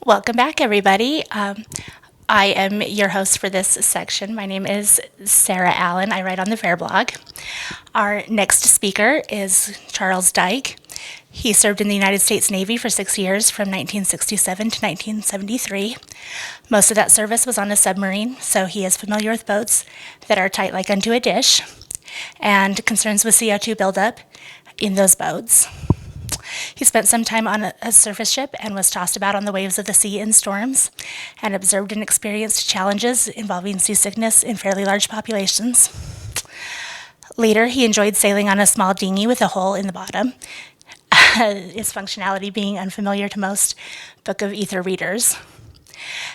Welcome back, everybody. I am your host for this section. My name is Sarah Allen. I write on the Fair blog. Our next speaker is Charles Dike. He served in the United States Navy for 6 years from 1967 to 1973. Most of that service was on a submarine, so he is familiar with boats that are tight like unto a dish and concerns with CO2 buildup in those boats. He spent some time on a surface ship and was tossed about on the waves of the sea in storms and observed and experienced challenges involving seasickness in fairly large populations. Later, he enjoyed sailing on a small dinghy with a hole in the bottom, its functionality being unfamiliar to most Book of Ether readers.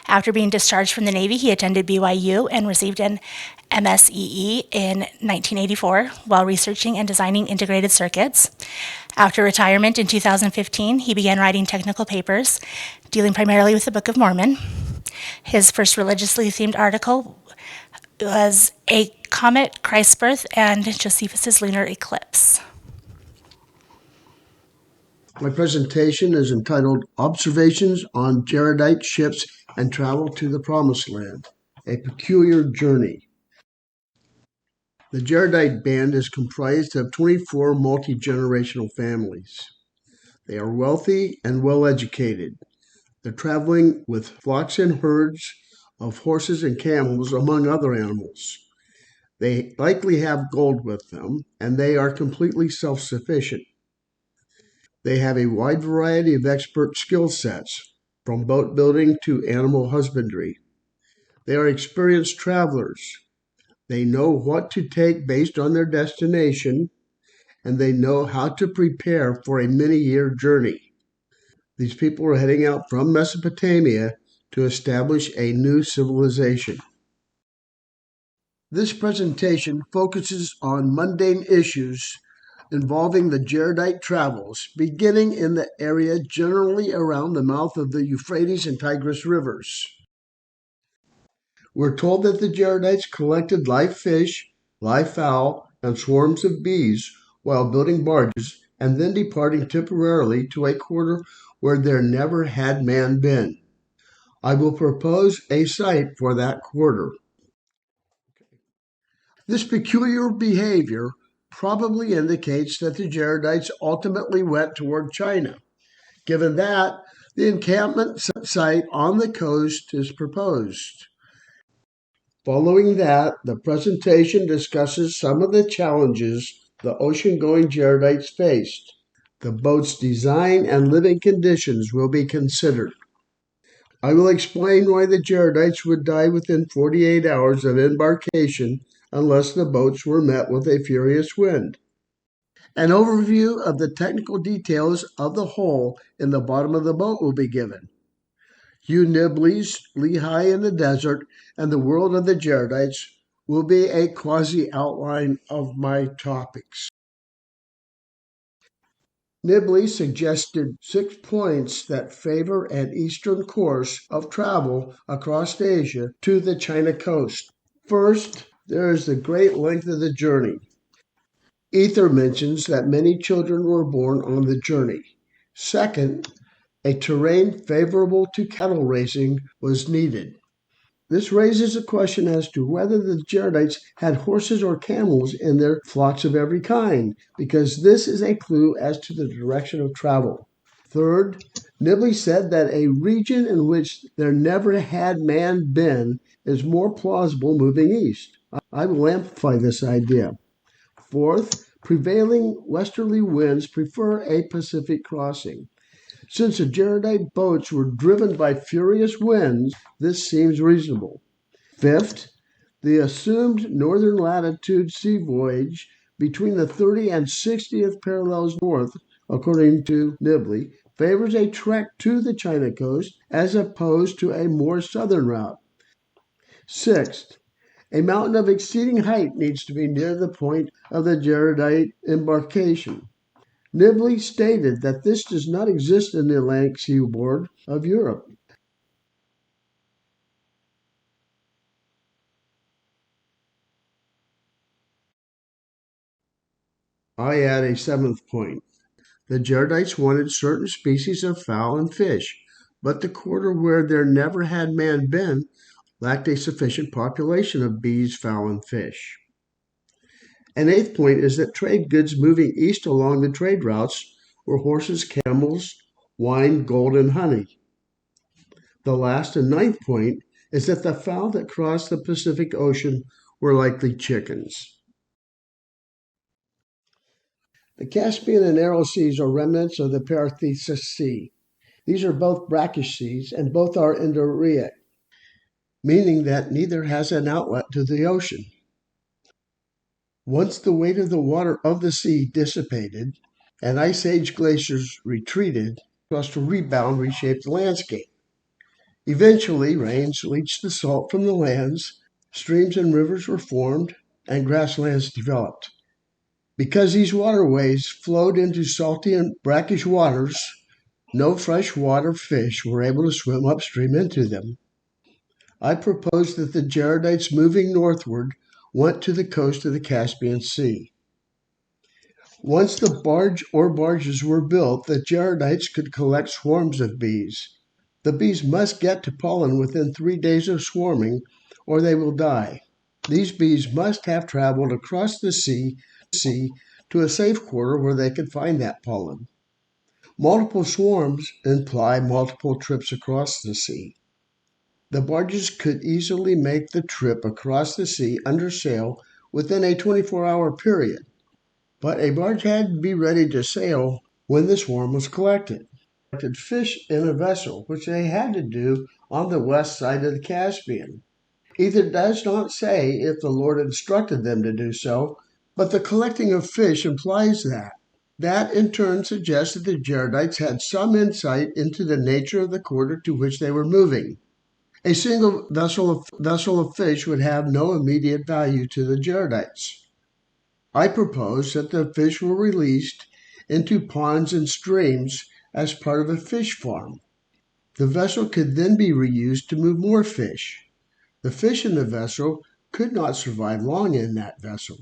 After being discharged from the Navy, he attended BYU and received an MSEE in 1984 while researching and designing integrated circuits. After retirement in 2015, he began writing technical papers, dealing primarily with the Book of Mormon. His first religiously themed article was A Comet, Christ's Birth, and Josephus's Lunar Eclipse. My presentation is entitled Observations on Jaredite Ships and Travel to the Promised Land, A Peculiar Journey. The Jaredite band is comprised of 24 multi-generational families. They are wealthy and well-educated. They're traveling with flocks and herds of horses and camels, among other animals. They likely have gold with them, and they are completely self-sufficient. They have a wide variety of expert skill sets, from boat building to animal husbandry. They are experienced travelers. They know what to take based on their destination, and they know how to prepare for a many-year journey. These people are heading out from Mesopotamia to establish a new civilization. This presentation focuses on mundane issues involving the Jaredite travels, beginning in the area generally around the mouth of the Euphrates and Tigris rivers. We're told that the Jaredites collected live fish, live fowl, and swarms of bees while building barges and then departing temporarily to a quarter where there never had man been. I will propose a site for that quarter. This peculiar behavior probably indicates that the Jaredites ultimately went toward China. Given that, the encampment site on the coast is proposed. Following that, the presentation discusses some of the challenges the ocean-going Jaredites faced. The boat's design and living conditions will be considered. I will explain why the Jaredites would die within 48 hours of embarkation unless the boats were met with a furious wind. An overview of the technical details of the hole in the bottom of the boat will be given. Hugh Nibley's Lehi in the Desert and the World of the Jaredites will be a quasi-outline of my topics. Nibley suggested 6 points that favor an eastern course of travel across Asia to the China coast. First, there is the great length of the journey. Ether mentions that many children were born on the journey. Second, a terrain favorable to cattle raising was needed. This raises a question as to whether the Jaredites had horses or camels in their flocks of every kind, because this is a clue as to the direction of travel. Third, Nibley said that a region in which there never had man been is more plausible moving east. I will amplify this idea. Fourth, prevailing westerly winds prefer a Pacific crossing. Since the Jaredite boats were driven by furious winds, this seems reasonable. Fifth, the assumed northern latitude sea voyage between the 30th and 60th parallels north, according to Nibley, favors a trek to the China coast as opposed to a more southern route. Sixth, a mountain of exceeding height needs to be near the point of the Jaredite embarkation. Nibley stated that this does not exist in the Atlantic seaboard of Europe. I add a 7th point. The Jaredites wanted certain species of fowl and fish, but the quarter where there never had man been lacked a sufficient population of bees, fowl, and fish. An eighth point is that trade goods moving east along the trade routes were horses, camels, wine, gold, and honey. The last and ninth point is that the fowl that crossed the Pacific Ocean were likely chickens. The Caspian and Aral Seas are remnants of the Parathesis Sea. These are both brackish seas and both are endorheic, meaning that neither has an outlet to the ocean. Once the weight of the water of the sea dissipated and ice age glaciers retreated, crust will rebound, reshape the landscape. Eventually, rains leached the salt from the lands, streams and rivers were formed, and grasslands developed. Because these waterways flowed into salty and brackish waters, no freshwater fish were able to swim upstream into them. I propose that the Jaredites moving northward went to the coast of the Caspian Sea. Once the barge or barges were built, the Jaredites could collect swarms of bees. The bees must get to pollen within 3 days of swarming, or they will die. These bees must have traveled across the sea to a safe quarter where they could find that pollen. Multiple swarms imply multiple trips across the sea. The barges could easily make the trip across the sea under sail within a 24-hour period, but a barge had to be ready to sail when the swarm was collected. Fish in a vessel, which they had to do on the west side of the Caspian. Either does not say if the Lord instructed them to do so, but the collecting of fish implies that. That in turn suggests that the Jaredites had some insight into the nature of the quarter to which they were moving. A single vessel of fish would have no immediate value to the Jaredites. I propose that the fish were released into ponds and streams as part of a fish farm. The vessel could then be reused to move more fish. The fish in the vessel could not survive long in that vessel.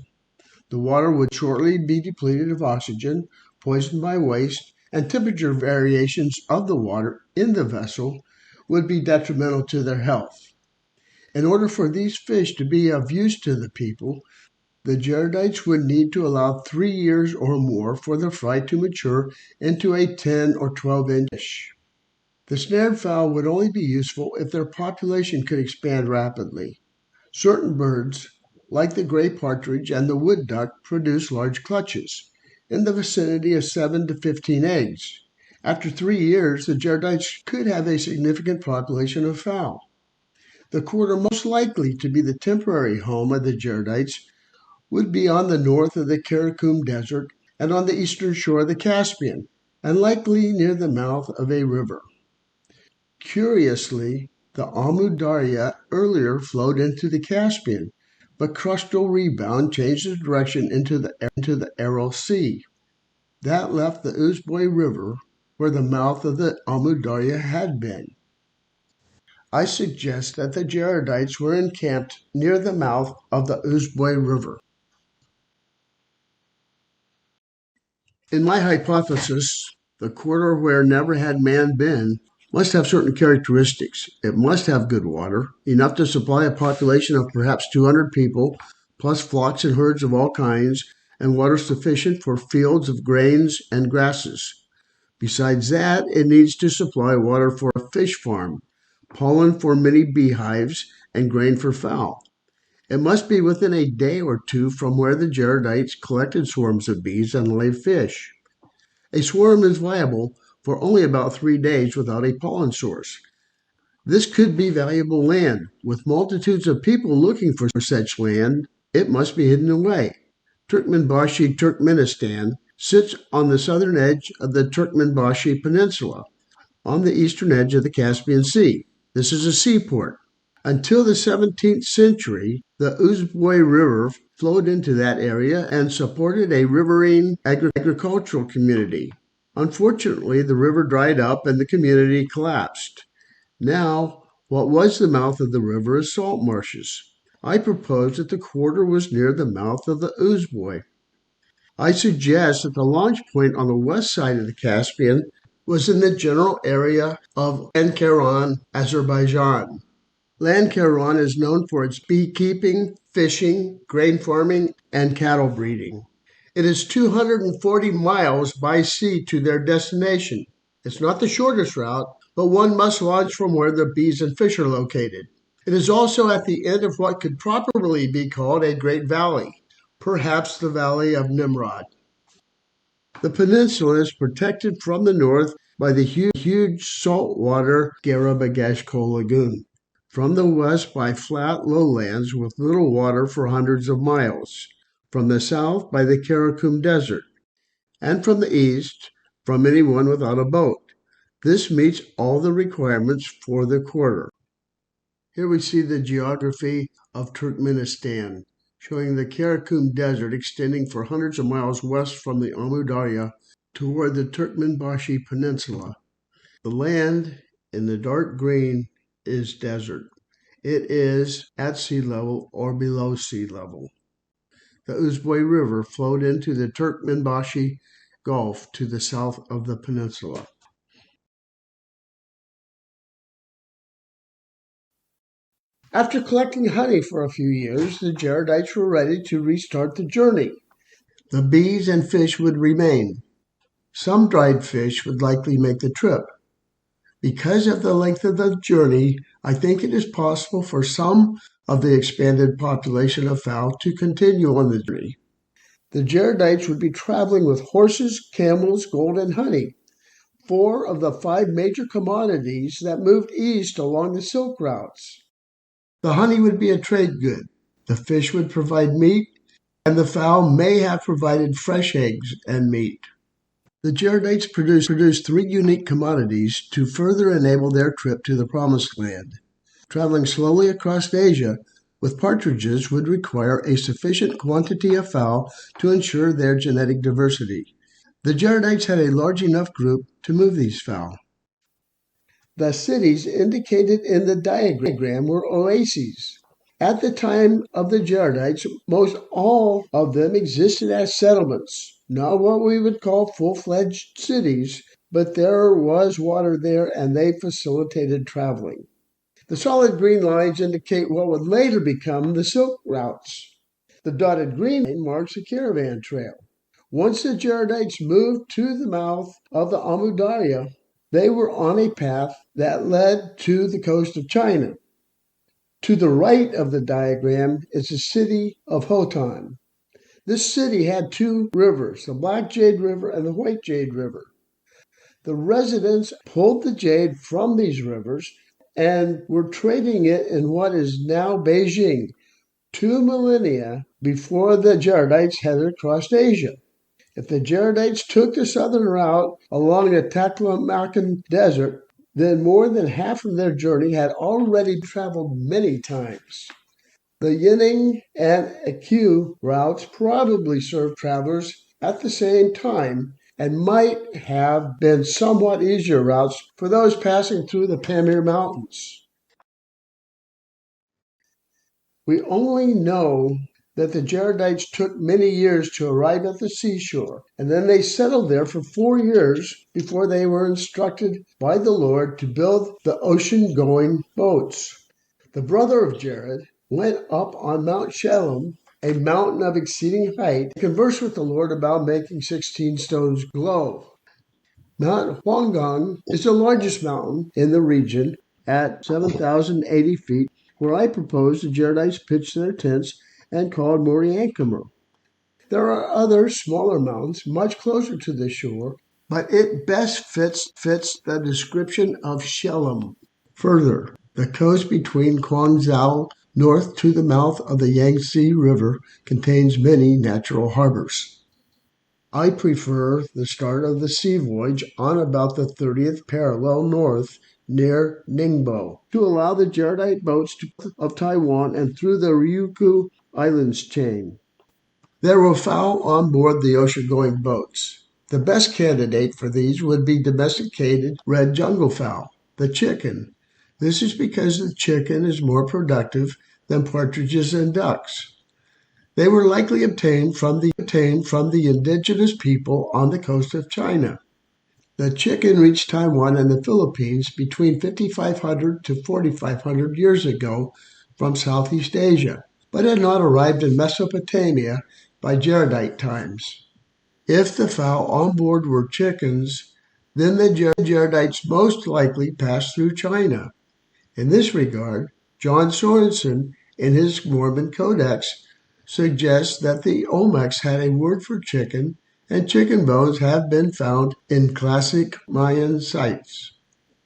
The water would shortly be depleted of oxygen, poisoned by waste, and temperature variations of the water in the vessel would be detrimental to their health. In order for these fish to be of use to the people, the Jaredites would need to allow 3 years or more for the fry to mature into a 10 or 12-inch fish. The snared fowl would only be useful if their population could expand rapidly. Certain birds, like the gray partridge and the wood duck, produce large clutches, in the vicinity of 7 to 15 eggs. After 3 years, the Jaredites could have a significant population of fowl. The quarter most likely to be the temporary home of the Jaredites would be on the north of the Karakum Desert and on the eastern shore of the Caspian, and likely near the mouth of a river. Curiously, the Amu Darya earlier flowed into the Caspian, but crustal rebound changed its direction into the Aral Sea. That left the Uzboy River where the mouth of the Amu Darya had been. I suggest that the Jaredites were encamped near the mouth of the Uzboy River. In my hypothesis, the quarter where never had man been must have certain characteristics. It must have good water, enough to supply a population of perhaps 200 people, plus flocks and herds of all kinds, and water sufficient for fields of grains and grasses. Besides that, it needs to supply water for a fish farm, pollen for many beehives, and grain for fowl. It must be within a day or two from where the Jaredites collected swarms of bees and laid fish. A swarm is viable for only about 3 days without a pollen source. This could be valuable land. With multitudes of people looking for such land, it must be hidden away. Turkmenistan sits on the southern edge of the Turkmenbashi Peninsula, on the eastern edge of the Caspian Sea. This is a seaport. Until the 17th century, the Uzboy River flowed into that area and supported a riverine agricultural community. Unfortunately, the river dried up and the community collapsed. Now, what was the mouth of the river is salt marshes. I propose that the quarter was near the mouth of the Uzboy. I suggest that the launch point on the west side of the Caspian was in the general area of Lankaran, Azerbaijan. Lankaran is known for its beekeeping, fishing, grain farming, and cattle breeding. It is 240 miles by sea to their destination. It's not the shortest route, but one must launch from where the bees and fish are located. It is also at the end of what could properly be called a great valley, perhaps the Valley of Nimrod. The peninsula is protected from the north by the huge saltwater Garabagashko Lagoon. From the west by flat lowlands with little water for hundreds of miles. From the south by the Karakum Desert. And from the east from anyone without a boat. This meets all the requirements for the quarter. Here we see the geography of Turkmenistan, showing the Karakum Desert extending for hundreds of miles west from the Amu Darya toward the Turkmenbashi Peninsula. The land in the dark green is desert. It is at sea level or below sea level. The Uzboy River flowed into the Turkmenbashi Gulf to the south of the peninsula. After collecting honey for a few years, the Jaredites were ready to restart the journey. The bees and fish would remain. Some dried fish would likely make the trip. Because of the length of the journey, I think it is possible for some of the expanded population of fowl to continue on the journey. The Jaredites would be traveling with horses, camels, gold, and honey, 4 of the 5 major commodities that moved east along the Silk routes. The honey would be a trade good, the fish would provide meat, and the fowl may have provided fresh eggs and meat. The Jaredites produced 3 unique commodities to further enable their trip to the Promised Land. Traveling slowly across Asia with partridges would require a sufficient quantity of fowl to ensure their genetic diversity. The Jaredites had a large enough group to move these fowl. The cities indicated in the diagram were oases. At the time of the Jaredites, most all of them existed as settlements, not what we would call full-fledged cities, but there was water there and they facilitated traveling. The solid green lines indicate what would later become the Silk routes. The dotted green line marks a caravan trail. Once the Jaredites moved to the mouth of the Amu Darya, they were on a path that led to the coast of China. To the right of the diagram is the city of Hotan. This city had 2 rivers, the Black Jade River and the White Jade River. The residents pulled the jade from these rivers and were trading it in what is now Beijing, 2 millennia before the Jaredites headed across Asia. If the Jaredites took the southern route along the Taklamakan Desert, then more than half of their journey had already traveled many times. The Yining and Aq routes probably served travelers at the same time and might have been somewhat easier routes for those passing through the Pamir Mountains. We only know that the Jaredites took many years to arrive at the seashore, and then they settled there for 4 years before they were instructed by the Lord to build the ocean-going boats. The brother of Jared went up on Mount Shalom, a mountain of exceeding height, to converse with the Lord about making 16 stones glow. Mount Huanggang is the largest mountain in the region at 7,080 feet, where I propose the Jaredites pitched their tents and called Moriankamer. There are other smaller mountains much closer to the shore, but it best fits the description of Shelem. Further, the coast between Guangzhou north to the mouth of the Yangtze River contains many natural harbors. I prefer the start of the Sea Voyage on about the 30th parallel north near Ningbo to allow the Jaredite boats of Taiwan and through the Ryukyu Islands chain. There were fowl on board the ocean-going boats. The best candidate for these would be domesticated red jungle fowl, the chicken. This is because the chicken is more productive than partridges and ducks. They were likely obtained from the indigenous people on the coast of China. The chicken reached Taiwan and the Philippines between 5,500 to 4,500 years ago from Southeast Asia, but had not arrived in Mesopotamia by Jaredite times. If the fowl on board were chickens, then the Jaredites most likely passed through China. In this regard, John Sorensen, in his Mormon Codex, suggests that the Olmecs had a word for chicken, and chicken bones have been found in classic Mayan sites.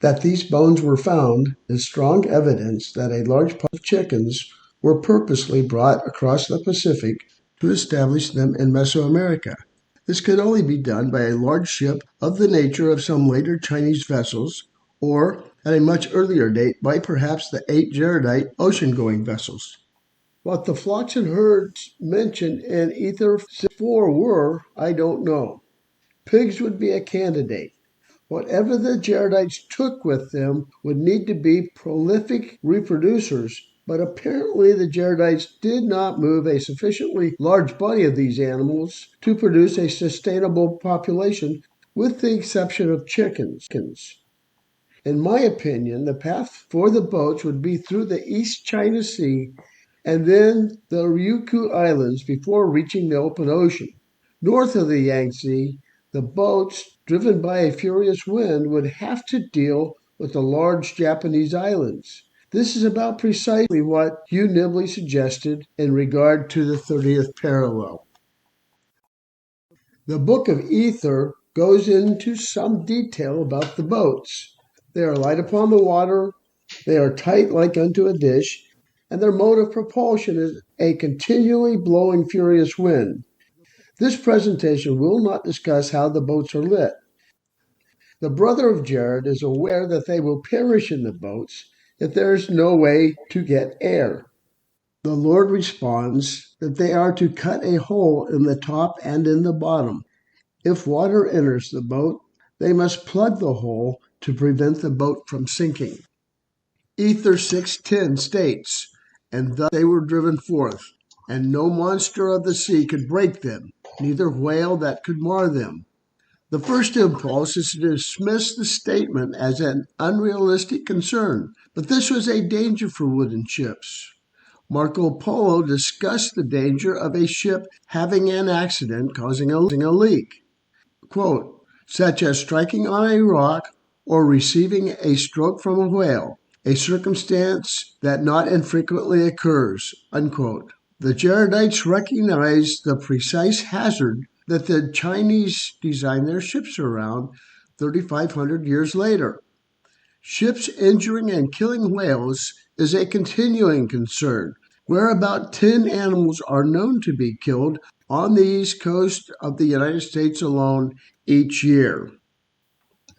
That these bones were found is strong evidence that a large part of chickens were purposely brought across the Pacific to establish them in Mesoamerica. This could only be done by a large ship of the nature of some later Chinese vessels, or at a much earlier date by perhaps the 8 Jaredite ocean-going vessels. What the flocks and herds mentioned in Ether 4 were, I don't know. Pigs would be a candidate. Whatever the Jaredites took with them would need to be prolific reproducers, but apparently the Jaredites did not move a sufficiently large body of these animals to produce a sustainable population, with the exception of chickens. In my opinion, the path for the boats would be through the East China Sea and then the Ryukyu Islands before reaching the open ocean. North of the Yangtze, the boats, driven by a furious wind, would have to deal with the large Japanese islands. This is about precisely what Hugh Nibley suggested in regard to the 30th parallel. The Book of Ether goes into some detail about the boats. They are light upon the water, they are tight like unto a dish, and their mode of propulsion is a continually blowing furious wind. This presentation will not discuss how the boats are lit. The brother of Jared is aware that they will perish in the boats if there is no way to get air. The Lord responds that they are to cut a hole in the top and in the bottom. If water enters the boat, they must plug the hole to prevent the boat from sinking. Ether 6:10 states, "And thus they were driven forth, and no monster of the sea could break them, neither whale that could mar them." The first impulse is to dismiss the statement as an unrealistic concern, but this was a danger for wooden ships. Marco Polo discussed the danger of a ship having an accident causing a leak. Quote, "Such as striking on a rock or receiving a stroke from a whale, a circumstance that not infrequently occurs." Unquote. The Jaredites recognized the precise hazard that the Chinese designed their ships around 3,500 years later. Ships injuring and killing whales is a continuing concern, where about 10 animals are known to be killed on the east coast of the United States alone each year.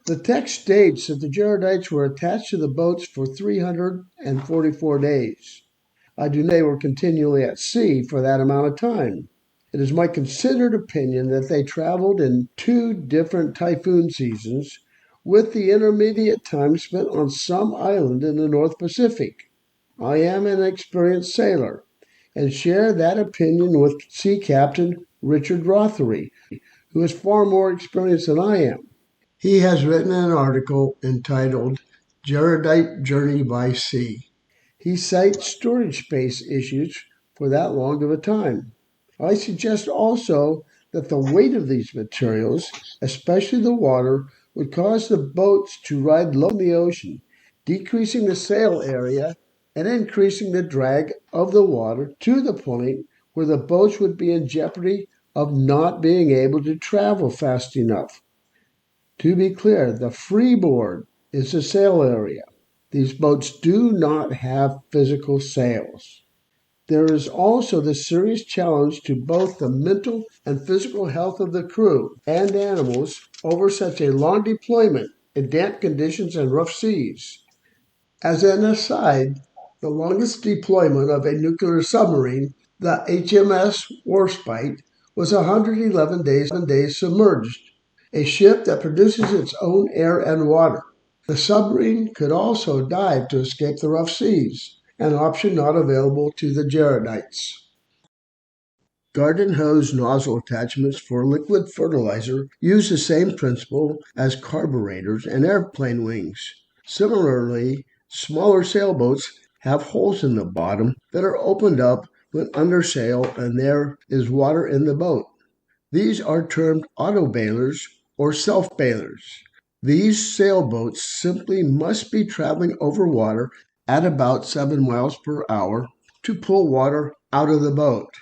The text states that the Jaredites were attached to the boats for 344 days. I do not think they were continually at sea for that amount of time. It is my considered opinion that they traveled in 2 different typhoon seasons, with the intermediate time spent on some island in the North Pacific. I am an experienced sailor and share that opinion with Sea Captain Richard Rothery, who is far more experienced than I am. He has written an article entitled "Jaredite Journey by Sea." He cites storage space issues for that long of a time. I suggest also that the weight of these materials, especially the water, would cause the boats to ride low in the ocean, decreasing the sail area and increasing the drag of the water to the point where the boats would be in jeopardy of not being able to travel fast enough. To be clear, the freeboard is the sail area. These boats do not have physical sails. There is also the serious challenge to both the mental and physical health of the crew and animals over such a long deployment in damp conditions and rough seas. As an aside, the longest deployment of a nuclear submarine, the HMS Warspite, was 111 days submerged, a ship that produces its own air and water. The submarine could also dive to escape the rough seas, an option not available to the Jaredites. Garden hose nozzle attachments for liquid fertilizer use the same principle as carburetors and airplane wings. Similarly, smaller sailboats have holes in the bottom that are opened up when under sail and there is water in the boat. These are termed auto bailers or self bailers. These sailboats simply must be traveling over water at about 7 miles per hour to pull water out of the boat.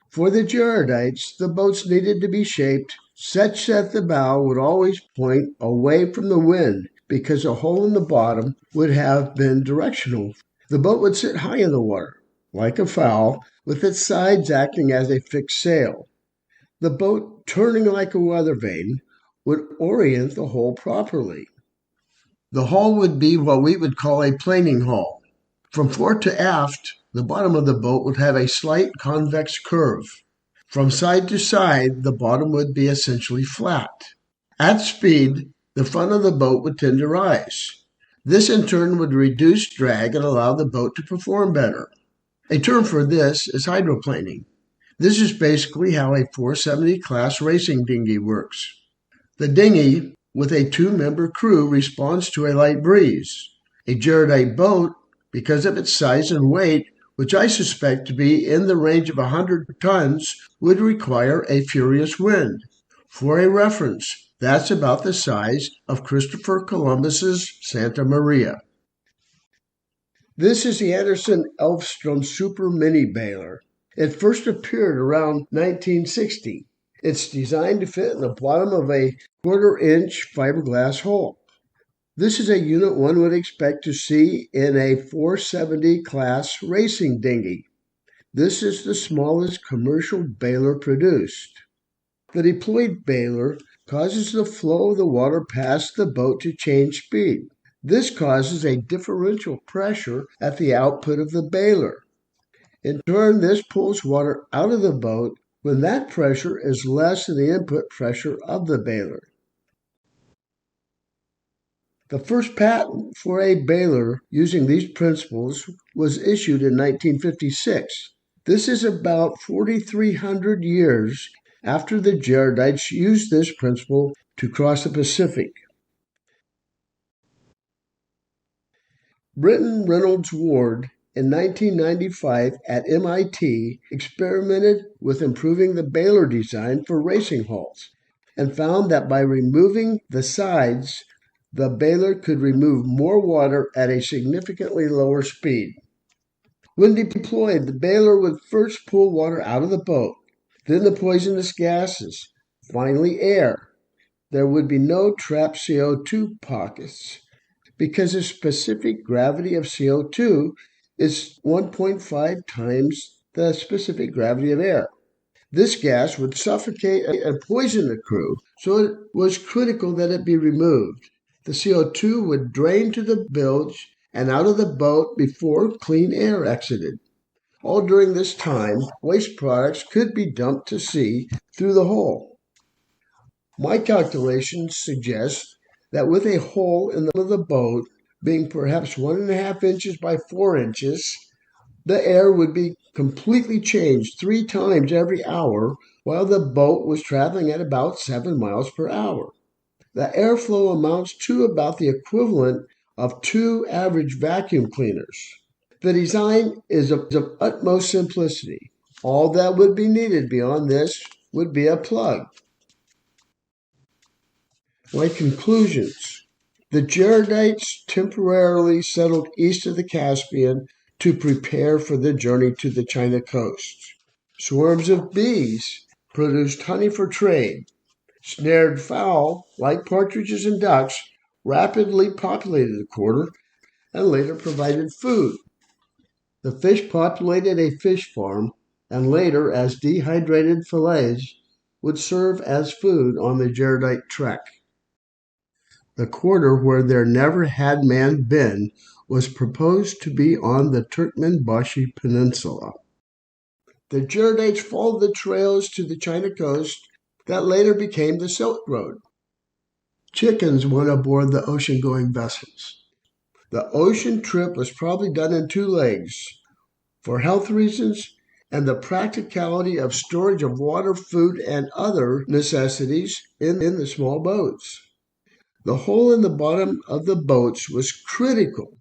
For the Jaredites, the boats needed to be shaped such that the bow would always point away from the wind because a hole in the bottom would have been directional. The boat would sit high in the water, like a fowl, with its sides acting as a fixed sail. The boat, turning like a weather vane, would orient the hull properly. The hull would be what we would call a planing hull. From fore to aft, the bottom of the boat would have a slight convex curve. From side to side, the bottom would be essentially flat. At speed, the front of the boat would tend to rise. This in turn would reduce drag and allow the boat to perform better. A term for this is hydroplaning. This is basically how a 470 class racing dinghy works. The dinghy, with a 2-member crew, responds to a light breeze. A Jaredite boat, because of its size and weight, which I suspect to be in the range of 100 tons, would require a furious wind. For a reference, that's about the size of Christopher Columbus's Santa Maria. This is the Anderson-Elfstrom Super Mini Baler. It first appeared around 1960. It's designed to fit in the bottom of a 1/4-inch fiberglass hull. This is a unit one would expect to see in a 470 class racing dinghy. This is the smallest commercial baler produced. The deployed baler causes the flow of the water past the boat to change speed. This causes a differential pressure at the output of the baler. In turn, this pulls water out of the boat when that pressure is less than the input pressure of the baler. The first patent for a baler using these principles was issued in 1956. This is about 4,300 years after the Jaredites used this principle to cross the Pacific. Britton Reynolds Ward in 1995 at MIT experimented with improving the baler design for racing hulls and found that by removing the sides, the baler could remove more water at a significantly lower speed. When deployed, the baler would first pull water out of the boat, then the poisonous gases, finally air. There would be no trapped CO2 pockets because the specific gravity of CO2 is 1.5 times the specific gravity of air. This gas would suffocate and poison the crew, so it was critical that it be removed. The CO2 would drain to the bilge and out of the boat before clean air exited. All during this time, waste products could be dumped to sea through the hole. My calculations suggest that with a hole in the middle of the boat being perhaps 1.5 inches by 4 inches, the air would be completely changed 3 times every hour while the boat was traveling at about 7 miles per hour. The airflow amounts to about the equivalent of 2 average vacuum cleaners. The design is of utmost simplicity. All that would be needed beyond this would be a plug. My conclusions. The Jaredites temporarily settled east of the Caspian to prepare for the journey to the China coast. Swarms of bees produced honey for trade. Snared fowl, like partridges and ducks, rapidly populated the quarter and later provided food. The fish populated a fish farm and later, as dehydrated fillets, would serve as food on the Jaredite trek. The quarter where there never had man been was proposed to be on the Turkmenistan Peninsula. The Jaredites followed the trails to the China coast that later became the Silk Road. Chickens went aboard the ocean-going vessels. The ocean trip was probably done in 2 legs, for health reasons and the practicality of storage of water, food, and other necessities in the small boats. The hole in the bottom of the boats was critical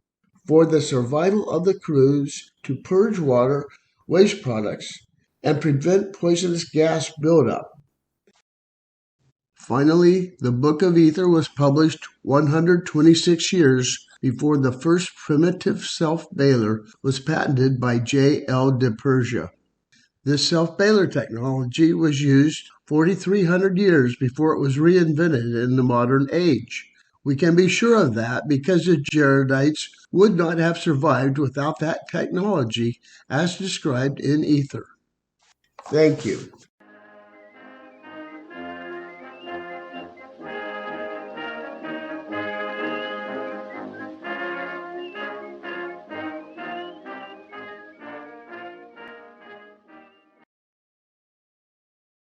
for the survival of the crews to purge water, waste products, and prevent poisonous gas buildup. Finally, the Book of Ether was published 126 years before the first primitive self-bailer was patented by J. L. de Persia. This self-bailer technology was used 4,300 years before it was reinvented in the modern age. We can be sure of that because the Jaredites would not have survived without that technology as described in Ether. Thank you.